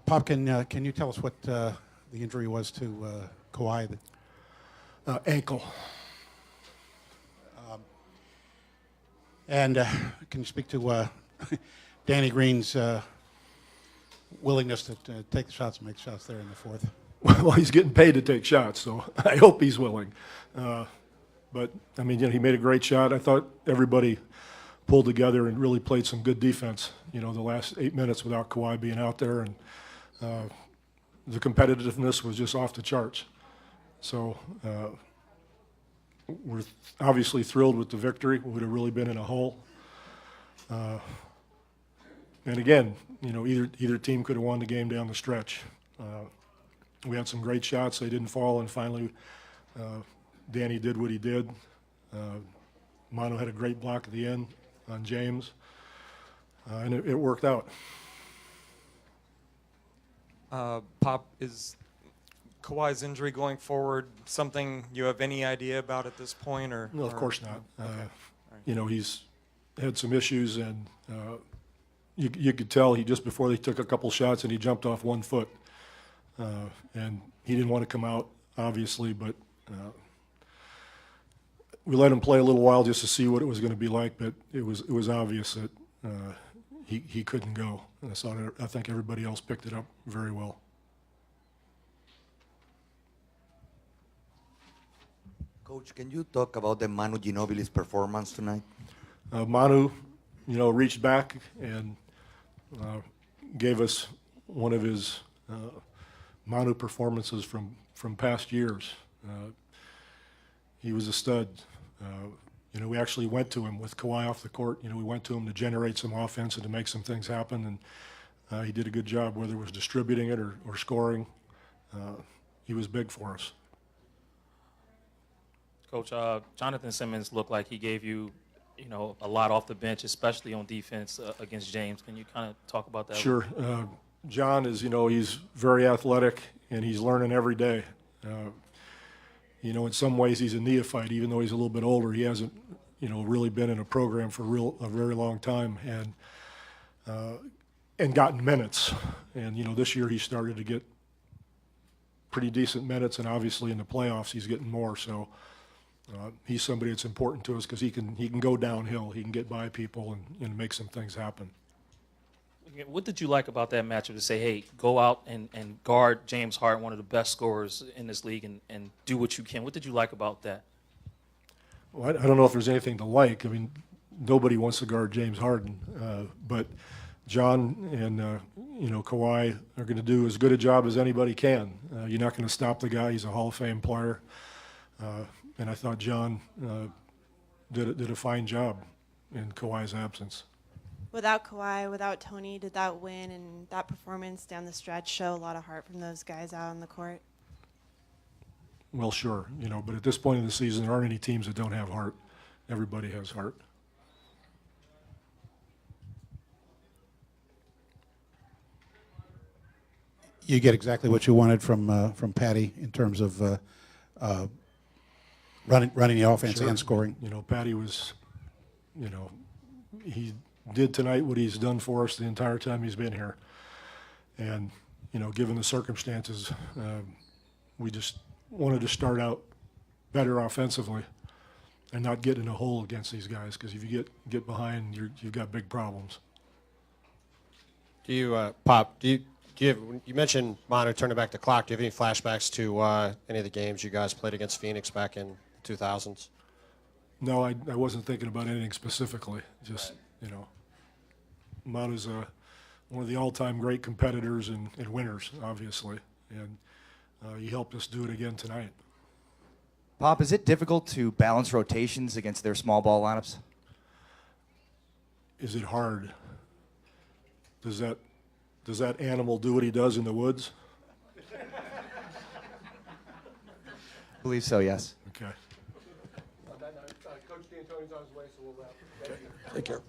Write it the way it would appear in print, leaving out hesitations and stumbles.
Pop, can you tell us what the injury was to Kawhi? Ankle. And can you speak to Danny Green's willingness to take the shots and make shots there in the fourth? Well, he's getting paid to take shots, so I hope he's willing. But, I mean, he made a great shot. I thought everybody pulled together and really played some good defense, the last 8 minutes without Kawhi being out there. And the competitiveness was just off the charts. So we're obviously thrilled with the victory. We would have really been in a hole. And again, either team could have won the game down the stretch. We had some great shots. They didn't fall, and finally Danny did what he did. Manu had a great block at the end on James, and it worked out. Pop, is Kawhi's injury going forward something you have any idea about at this point? No, of course not. Okay. He's had some issues, and you could tell just before they took a couple shots and he jumped off 1 foot. And he didn't want to come out, obviously, but we let him play a little while just to see what it was going to be like, but it was obvious that he couldn't go. And I think everybody else picked it up very well. Coach, can you talk about the Manu Ginobili's performance tonight? Manu, reached back and gave us one of his Manu performances from past years. He was a stud. We actually went to him with Kawhi off the court. We went to him to generate some offense and to make some things happen, and he did a good job, whether it was distributing it or scoring. He was big for us. Coach, Jonathan Simmons looked like he gave you, a lot off the bench, especially on defense against James. Can you kind of talk about that? Sure. John is, he's very athletic, and he's learning every day. In some ways he's a neophyte, even though he's a little bit older. He hasn't, really been in a program for a very long time, and gotten minutes. And, this year he started to get pretty decent minutes, and obviously in the playoffs he's getting more. So he's somebody that's important to us because he can go downhill. He can get by people and make some things happen. What did you like about that matchup to say, hey, go out and guard James Harden, one of the best scorers in this league, and do what you can? What did you like about that? Well, I don't know if there's anything to like. I mean, nobody wants to guard James Harden. But John and, Kawhi are going to do as good a job as anybody can. You're not going to stop the guy. He's a Hall of Fame player. And I thought John did a fine job in Kawhi's absence. Without Kawhi, without Tony, did that win and that performance down the stretch show a lot of heart from those guys out on the court? Well, sure, but at this point in the season, there aren't any teams that don't have heart. Everybody has heart. You get exactly what you wanted from Patty in terms of running the offense Sure. and scoring. Patty was, he did tonight what he's done for us the entire time he's been here. And, given the circumstances, we just wanted to start out better offensively and not get in a hole against these guys, because if you get behind, you've got big problems. Do you, Pop, you mentioned Manu turning back the clock. Do you have any flashbacks to any of the games you guys played against Phoenix back in the 2000s? No, I wasn't thinking about anything specifically. Just, Manu's one of the all-time great competitors and winners, obviously. And he helped us do it again tonight. Pop, is it difficult to balance rotations against their small ball lineups? Is it hard? Does that animal do what he does in the woods? I believe so, yes. Okay. Coach D'Antoni's on his way, so we'll wrap. Take care.